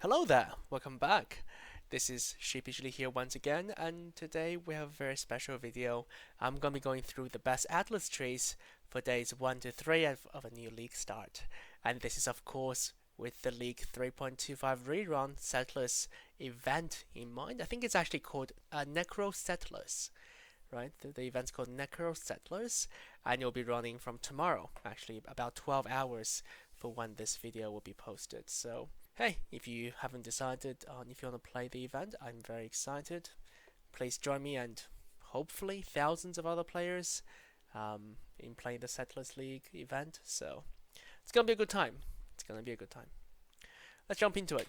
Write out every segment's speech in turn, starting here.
Hello there, welcome back. This is Sheepishly here once again, and today we have a very special video. I'm going to be going through the best Atlas trees for days 1 to 3 of a new league start. And this is, of course, with the League 3.25 rerun Settlers event in mind. I think it's actually called Necro Settlers, right? The event's called Necro Settlers, and it'll be running from tomorrow, actually, about 12 hours for when this video will be posted. So hey, if you haven't decided on if you want to play the event, I'm very excited. Please join me and hopefully thousands of other players in playing the Settlers League event. So it's gonna be a good time. It's gonna be a good time. Let's jump into it.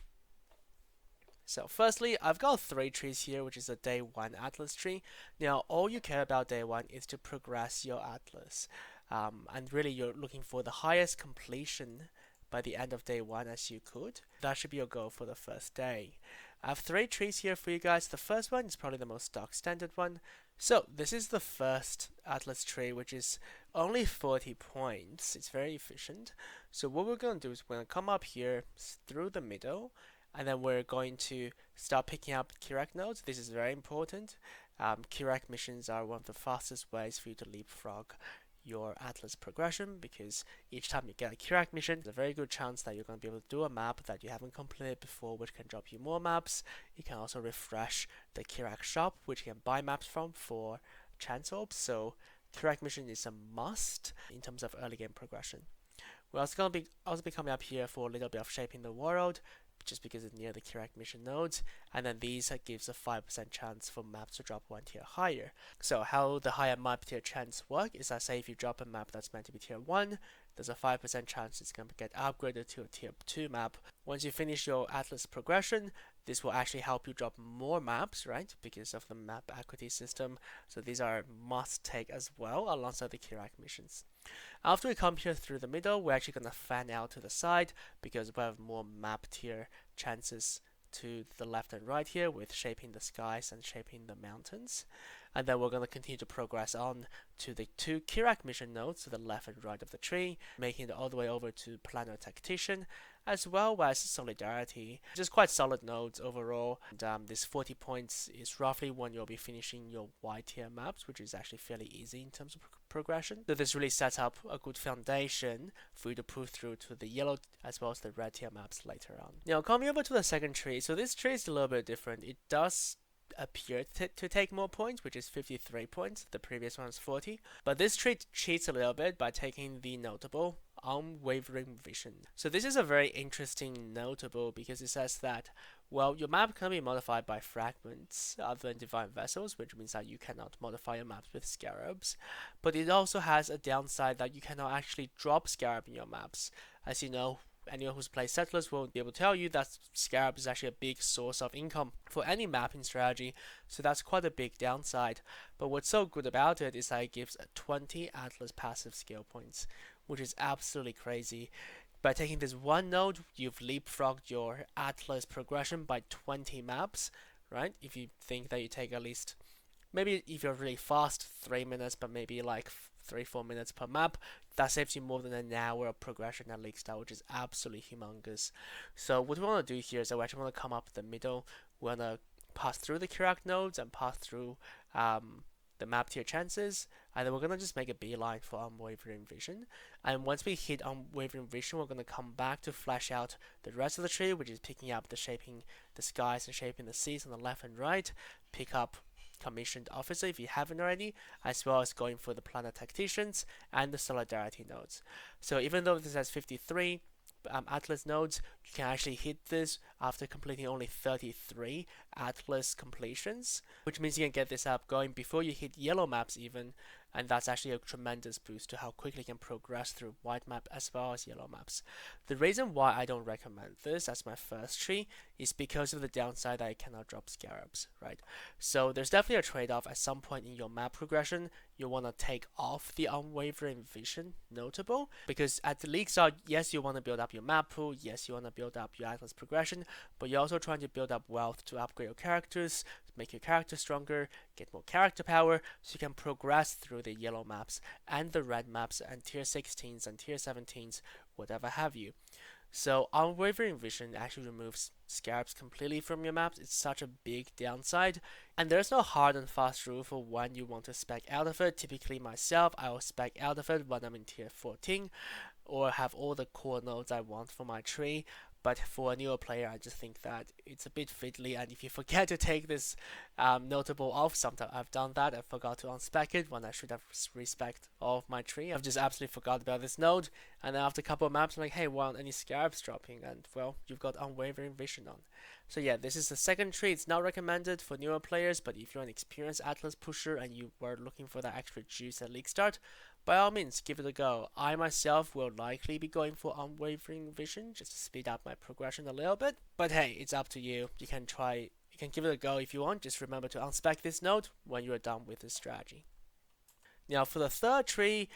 So firstly, I've got 3 trees here, which is a day 1 Atlas tree. Now, all you care about day 1 is to progress your Atlas. And really you're looking for the highest completion by the end of day 1 as you could. That should be your goal for the first day. I have 3 trees here for you guys. The first one is probably the most stock standard one. So this is the first Atlas tree, which is only 40 points. It's very efficient. So what we're going to do is we're going to come up here through the middle, and then we're going to start picking up Kirak nodes. This is very important. Kirak missions are one of the fastest ways for you to leapfrog your Atlas progression, because each time you get a Kirak mission, there's a very good chance that you're going to be able to do a map that you haven't completed before, which can drop you more maps. You can also refresh the Kirak shop, which you can buy maps from for chance orbs. So Kirak mission is a must in terms of early game progression. We're also going to be coming up here for a little bit of shaping the world, just because it's near the Kirak mission nodes, and then these gives a 5% chance for maps to drop 1 tier higher. So how the higher map tier chance work is that, say if you drop a map that's meant to be tier 1, there's a 5% chance it's going to get upgraded to a tier 2 map. Once you finish your Atlas progression, this will actually help you drop more maps, right, because of the map equity system. So these are must take as well alongside the Kirak missions. After we come here through the middle, we're actually going to fan out to the side because we have more map tier chances to the left and right here with shaping the skies and shaping the mountains. And then we're going to continue to progress on to the 2 Kirak mission nodes to the left and right of the tree, making it all the way over to Planner Tactician, as well as Solidarity. Just quite solid nodes overall. And this 40 points is roughly when you'll be finishing your Y tier maps, which is actually fairly easy in terms of progression. So this really sets up a good foundation for you to pull through to the yellow as well as the red tier maps later on. Now coming over to the second tree, so this tree is a little bit different. It does appear to take more points, which is 53 points. The previous one is 40. But this tree cheats a little bit by taking the notable Unwavering Vision. So this is a very interesting notable because it says that, well, your map can be modified by fragments other than Divine Vessels, which means that you cannot modify your maps with scarabs. But it also has a downside that you cannot actually drop scarab in your maps. As you know, anyone who's played Settlers will be able to tell you that Scarab is actually a big source of income for any mapping strategy, so that's quite a big downside. But what's so good about it is that it gives 20 Atlas passive skill points, which is absolutely crazy. By taking this one node, you've leapfrogged your Atlas progression by 20 maps, right? If you think that you take at least, maybe if you're really fast, 3 minutes, but maybe like 3-4 minutes per map, that saves you more than an hour of progression at League Style, which is absolutely humongous. So what we want to do here is that we actually want to come up the middle. We want to pass through the Kirak nodes and pass through the map tier chances, and then we're going to just make a beeline for Unwavering Vision. And once we hit Unwavering Vision, we're going to come back to flesh out the rest of the tree, which is picking up the shaping the skies and shaping the seas on the left and right, pick up Commissioned Officer if you haven't already, as well as going for the Planner Tacticians and the Solidarity nodes. So even though this has 53 Atlas nodes, you can actually hit this after completing only 33 Atlas completions, which means you can get this up going before you hit yellow maps even, and that's actually a tremendous boost to how quickly you can progress through white map as well as yellow maps. The reason why I don't recommend this as my first tree is because of the downside that I cannot drop scarabs, right? So there's definitely a trade-off. At some point in your map progression, you want to take off the Unwavering Vision notable, because at the league start, yes, you want to build up your map pool, yes, you want to build up your Atlas progression, but you're also trying to build up wealth to upgrade your characters, make your character stronger, get more character power, so you can progress through the yellow maps and the red maps and tier 16s and tier 17s, whatever have you. So Unwavering Vision actually removes scarabs completely from your maps. It's such a big downside. And there's no hard and fast rule for when you want to spec out of it. Typically myself, I will spec out of it when I'm in tier 14 or have all the core nodes I want for my tree. But for a newer player, I just think that it's a bit fiddly, and if you forget to take this notable off, sometimes I've done that. I forgot to unspec it when I should have respec all of my tree. I've just absolutely forgot about this node, and then after a couple of maps, I'm like, hey, well, any scarabs dropping? And well, you've got Unwavering Vision on. So yeah, this is the second tree. It's not recommended for newer players, but if you're an experienced Atlas pusher and you were looking for that extra juice at league start, by all means, give it a go. I myself will likely be going for Unwavering Vision just to speed up my progression a little bit. But hey, it's up to you. You can try, you can give it a go if you want. Just remember to unspec this node when you are done with this strategy. Now for the third tree,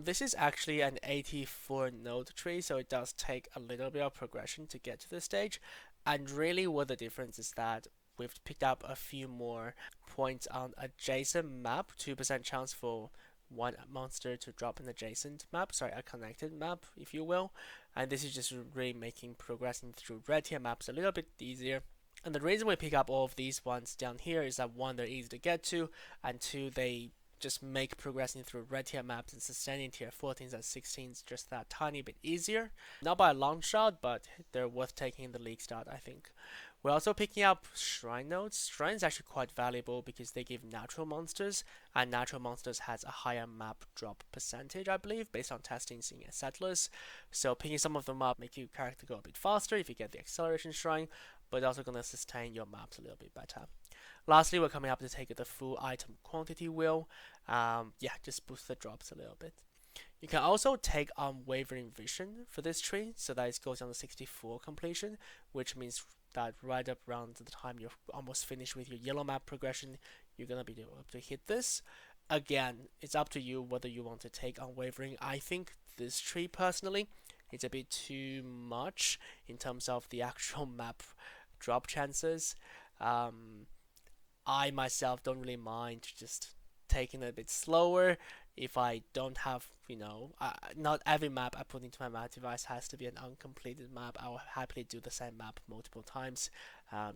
this is actually an 84 node tree, so it does take a little bit of progression to get to this stage. And really, what the difference is that we've picked up a few more points on adjacent map, 2% chance for one monster to drop an adjacent map, sorry, a connected map, if you will. And this is just really making progressing through red tier maps a little bit easier. And the reason we pick up all of these ones down here is that one, they're easy to get to, and two, they just make progressing through red tier maps and sustaining tier 14s and 16s just that tiny bit easier. Not by a long shot, but they're worth taking in the league start, I think. We're also picking up shrine nodes. Shrine is actually quite valuable because they give natural monsters, and natural monsters has a higher map drop percentage, I believe, based on testing seeing as settlers. So picking some of them up make your character go a bit faster if you get the acceleration shrine, but also going to sustain your maps a little bit better. Lastly, we're coming up to take the full item quantity wheel. Yeah, just boost the drops a little bit. You can also take Unwavering Vision for this tree, so that it goes on the 64 completion, which means that right up around the time you're almost finished with your yellow map progression, you're gonna be able to hit this. Again, it's up to you whether you want to take Unwavering. I think this tree personally, it's a bit too much in terms of the actual map drop chances. I myself don't really mind just taking it a bit slower if I don't have, not every map I put into my map device has to be an uncompleted map. I will happily do the same map multiple times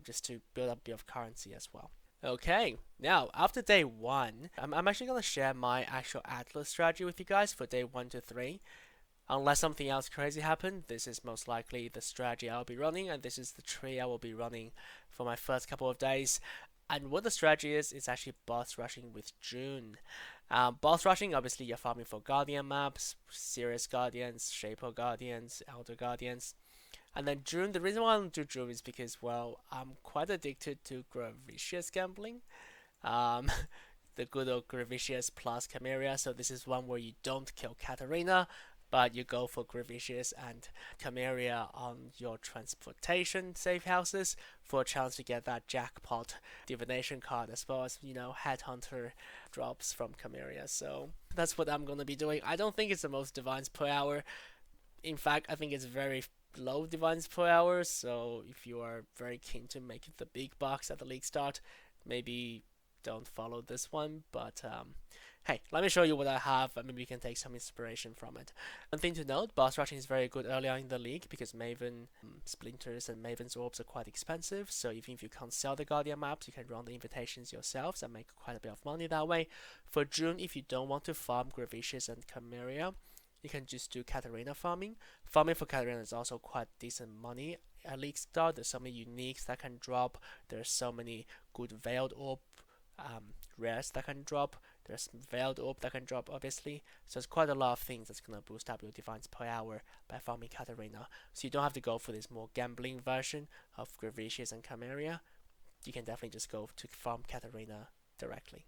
just to build up a bit of currency as well. Okay, now after day 1, I'm actually going to share my actual Atlas strategy with you guys for day 1 to 3. Unless something else crazy happened, this is most likely the strategy I'll be running, and this is the tree I will be running for my first couple of days. And what the strategy is, it's actually boss rushing with June. Boss rushing, obviously you're farming for Guardian maps, Serious Guardians, Shaper Guardians, Elder Guardians. And then June, the reason why I don't do June is because, well, I'm quite addicted to Gravicious gambling. Um, the good old Gravicious plus Chimera, so this is one where you don't kill Katarina, but you go for Gravicious and Chimera on your transportation safe houses for a chance to get that jackpot divination card, as well as, headhunter drops from Chimera. So that's what I'm going to be doing. I don't think it's the most divines per hour. In fact, I think it's very low divines per hour, so if you are very keen to make it the big bucks at the league start, maybe don't follow this one, but hey, let me show you what I have, and maybe you can take some inspiration from it. One thing to note, boss rushing is very good early on in the league because Maven Splinters and Maven's Orbs are quite expensive, so even if you can't sell the Guardian maps, you can run the invitations yourselves and make quite a bit of money that way. For June, if you don't want to farm Gravicious and Chimera, you can just do Katarina farming. Farming for Katarina is also quite decent money at league start. There's so many uniques that can drop, there's so many good Veiled Orb rares that can drop. There's Veiled Orb that can drop, obviously. So there's quite a lot of things that's going to boost up your divines per hour by farming Katarina. So you don't have to go for this more gambling version of Gravicious and Chimera. You can definitely just go to farm Katarina directly.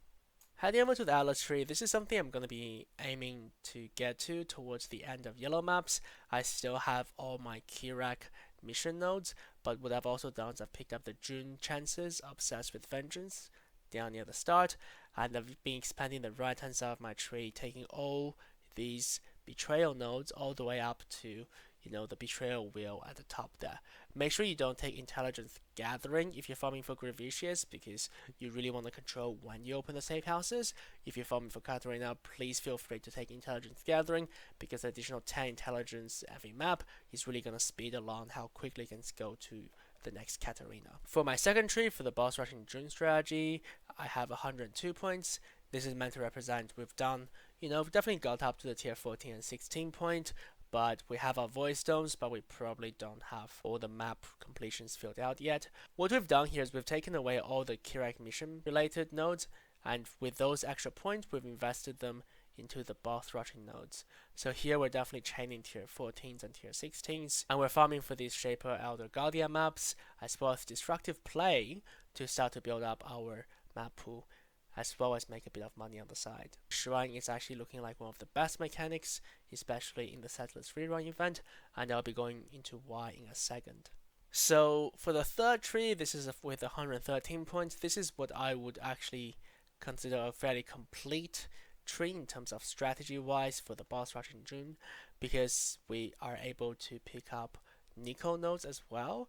Heading over to the Atlas tree, this is something I'm going to be aiming to get to towards the end of yellow maps. I still have all my Kirak mission nodes, but what I've also done is I've picked up the June chances, Obsessed with Vengeance, down near the start, and I've been expanding the right hand side of my tree, taking all these betrayal nodes all the way up to the betrayal wheel at the top there. Make sure you don't take intelligence gathering if you're farming for Gravicious, because you really want to control when you open the safe houses. If you're farming for Katarina, please feel free to take intelligence gathering, because the additional 10 intelligence every map is really going to speed along how quickly you can go to the next Katarina. For my second tree, for the boss rushing June strategy, I have 102 points. This is meant to represent we've definitely got up to the tier 14 and 16 point, but we have our void stones, but we probably don't have all the map completions filled out yet. What we've done here is we've taken away all the Kirak mission related nodes, and with those extra points, we've invested them into the boss rushing nodes. So here we're definitely chaining tier 14s and tier 16s, and we're farming for these Shaper Elder Guardian maps, as well as Destructive Play to start to build up our map pool, as well as make a bit of money on the side. Shrine is actually looking like one of the best mechanics, especially in the Settlers Rerun event, and I'll be going into why in a second. So for the third tree, this is with 113 points. This is what I would actually consider a fairly complete tree in terms of strategy wise for the boss rush in June, because we are able to pick up Nico nodes as well.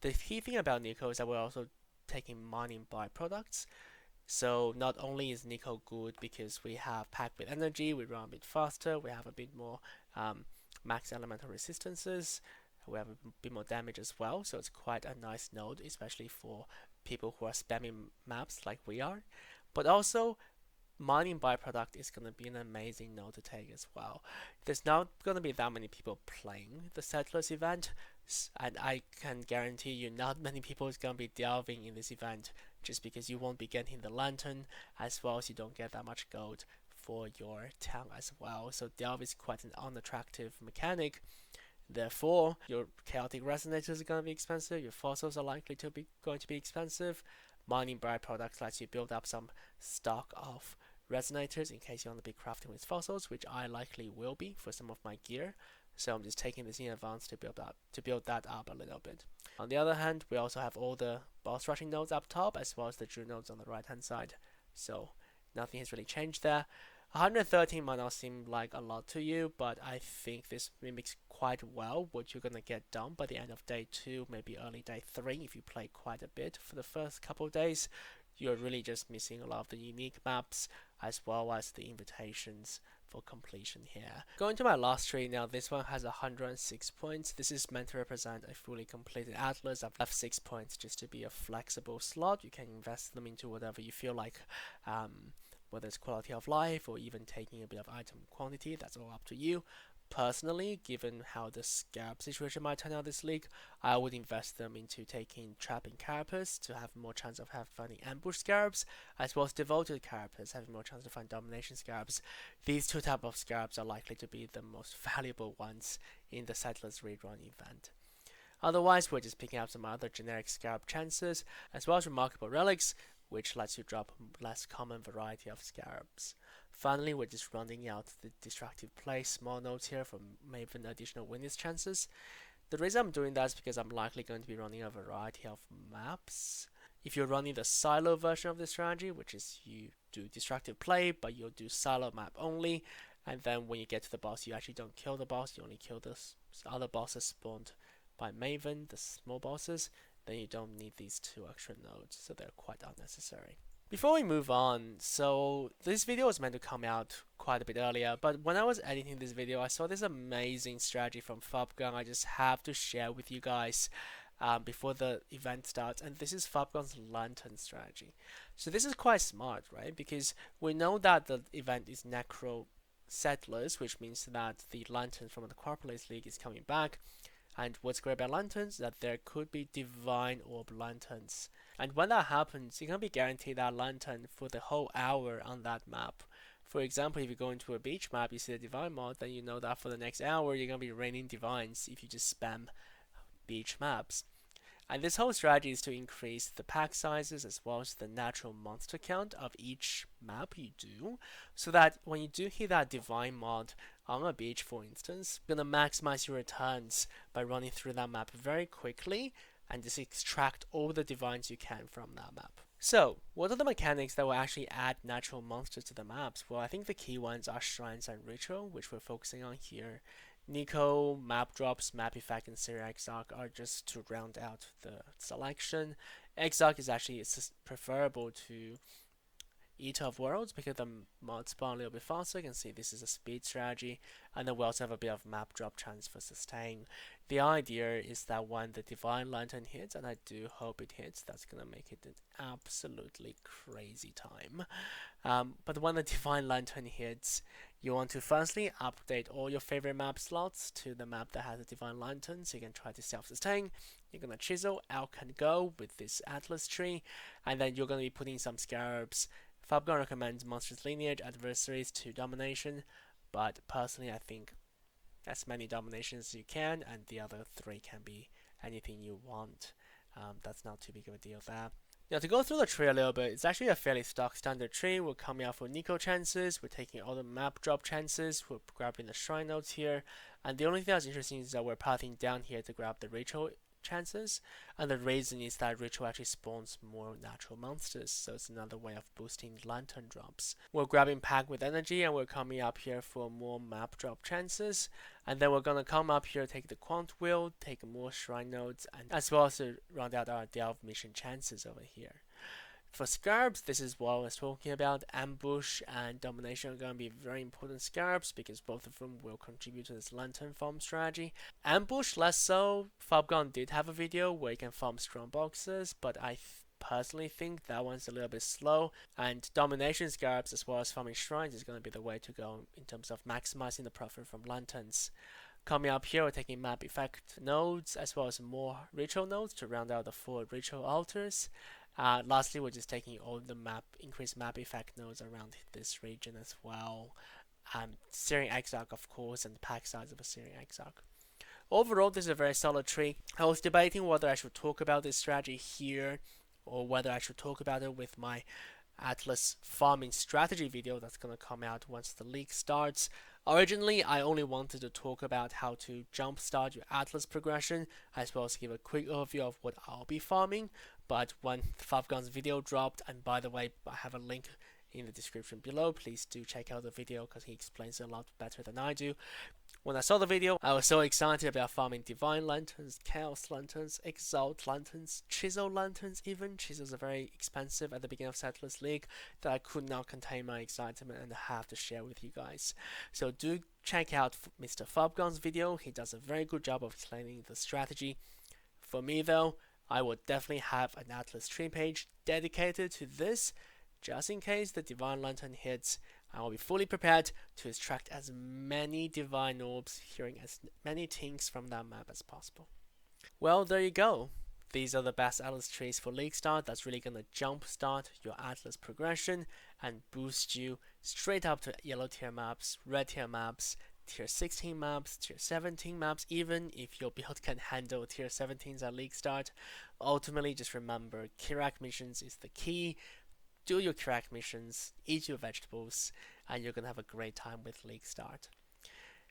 The key thing about Nico is that we're also taking mining byproducts. So not only is Nico good because we have packed with energy, we run a bit faster, we have a bit more max elemental resistances, we have a bit more damage as well, so it's quite a nice node, especially for people who are spamming maps like we are. But also, mining byproduct is going to be an amazing node to take as well. There's not going to be that many people playing the Settlers event, and I can guarantee you not many people is going to be delving in this event, just because you won't be getting the lantern, as well as you don't get that much gold for your town as well. So delve is quite an unattractive mechanic. Therefore, your chaotic resonators are going to be expensive, your fossils are likely to be going to be expensive. Mining byproducts lets you build up some stock of resonators in case you want to be crafting with fossils, which I likely will be for some of my gear. So I'm just taking this in advance to build that up a little bit. On the other hand, we also have all the boss rushing nodes up top, as well as the Drew nodes on the right hand side. So nothing has really changed there. 113 might not seem like a lot to you, but I think this mimics quite well what you're gonna get done by the end of day 2, maybe early day 3 if you play quite a bit for the first couple of days. You're really just missing a lot of the unique maps, as well as the invitations for completion here. Going to my last tree now, this one has 106 points. This is meant to represent a fully completed atlas. I've left 6 points just to be a flexible slot. You can invest them into whatever you feel like, whether it's quality of life or even taking a bit of item quantity. That's all up to you. Personally, given how the scarab situation might turn out this league, I would invest them into taking trapping carapace to have more chance of finding ambush scarabs, as well as devoted carapace having more chance to find domination scarabs. These two types of scarabs are likely to be the most valuable ones in the Settlers Rerun event. Otherwise, we're just picking up some other generic scarab chances, as well as remarkable relics, which lets you drop less common variety of scarabs. Finally, we're just rounding out the destructive play small notes here for maybe additional witness chances. The reason I'm doing that is because I'm likely going to be running a variety of maps. If you're running the silo version of this strategy, which is you do destructive play, but you'll do silo map only, and then when you get to the boss, you actually don't kill the boss, you only kill the other bosses spawned by Maven, the small bosses, then you don't need these 2 extra nodes, so they're quite unnecessary. Before we move on, so this video was meant to come out quite a bit earlier, but when I was editing this video, I saw this amazing strategy from Fubgun I just have to share with you guys before the event starts, and this is Fubgun's Lantern strategy. So this is quite smart, right? Because we know that the event is Necro Settlers, which means that the Lantern from the Acropolis League is coming back. And what's great about lanterns is that there could be divine orb lanterns. And when that happens, you can be guaranteed that lantern for the whole hour on that map. For example, if you go into a beach map, you see the divine mod, then you know that for the next hour, you're going to be raining divines if you just spam beach maps. And this whole strategy is to increase the pack sizes as well as the natural monster count of each map you do, so that when you do hit that divine mod on a beach, for instance, you're going to maximize your returns by running through that map very quickly and just extract all the divines you can from that map. So, what are the mechanics that will actually add natural monsters to the maps? Well, I think the key ones are shrines and ritual, which we're focusing on here Nico, map drops, map effect, and Syria Exarch are just to round out the selection. Exarch is actually preferable to Eater of Worlds because the mod spawn a little bit faster. You can see this is a speed strategy, and then we also have a bit of map drop chance for sustain. The idea is that when the Divine Lantern hits, and I do hope it hits, that's gonna make it an absolutely crazy time. But when the Divine Lantern hits, you want to firstly update all your favorite map slots to the map that has a Divine Lantern, so you can try to self-sustain. You're gonna chisel, out can go with this Atlas tree, and then you're gonna be putting some scarabs. Fubgun recommends Monstrous Lineage adversaries to domination, but personally I think as many dominations as you can, and the other three can be anything you want. That's not too big of a deal there. Now to go through the tree a little bit, it's actually a fairly stock standard tree. We're coming out for Nico chances, we're taking all the map drop chances, we're grabbing the shrine nodes here, and the only thing that's interesting is that we're pathing down here to grab the ritual chances, and the reason is that ritual actually spawns more natural monsters, so it's another way of boosting lantern drops. We're grabbing pack with energy, and we're coming up here for more map drop chances, and then we're gonna come up here, take the quant wheel, take more shrine nodes, and as well as to round out our delve mission chances over here. For scarabs, this is what I was talking about. Ambush and domination are going to be very important scarabs because both of them will contribute to this lantern farm strategy. Ambush less so. Fubgun did have a video where you can farm strong boxes, but I personally think that one's a little bit slow, and domination scarabs as well as farming shrines is going to be the way to go in terms of maximizing the profit from lanterns. Coming up here, we're taking map effect nodes as well as more ritual nodes to round out the 4 ritual altars. Lastly, we're just taking all the increased map effect nodes around this region as well. Syrian Exarch, of course, and the pack size of a Syrian Exarch. Overall, this is a very solid tree. I was debating whether I should talk about this strategy here or whether I should talk about it with my Atlas farming strategy video that's going to come out once the league starts. Originally, I only wanted to talk about how to jumpstart your Atlas progression, as well as give a quick overview of what I'll be farming. But when Fubgun's video dropped, and by the way, I have a link in the description below, please do check out the video because he explains it a lot better than I do. When I saw the video, I was so excited about farming Divine Lanterns, Chaos Lanterns, Exalt Lanterns, Chisel Lanterns even. Chisels are very expensive at the beginning of Settlers League that I could not contain my excitement and have to share with you guys. So do check out Mr. Fubgun's video. He does a very good job of explaining the strategy. For me though, I will definitely have an Atlas tree page dedicated to this, just in case the Divine Lantern hits. I will be fully prepared to extract as many Divine Orbs, hearing as many things from that map as possible. Well, there you go. These are the best Atlas trees for League Start. That's really going to jumpstart your Atlas progression and boost you straight up to yellow tier maps, red tier maps, tier 16 maps, tier 17 maps, even if your build can handle tier 17s at League Start. Ultimately, just remember, Kirak missions is the key. Do your Kirak missions, eat your vegetables, and you're going to have a great time with League Start.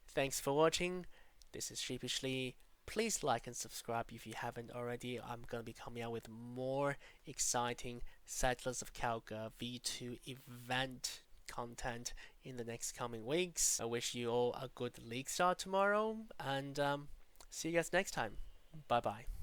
Thanks for watching. This is Sheepishly. Please like and subscribe if you haven't already. I'm going to be coming out with more exciting Settlers of Calgar V2 event content in the next coming weeks. I wish you all a good League Start tomorrow, and see you guys next time. Bye bye.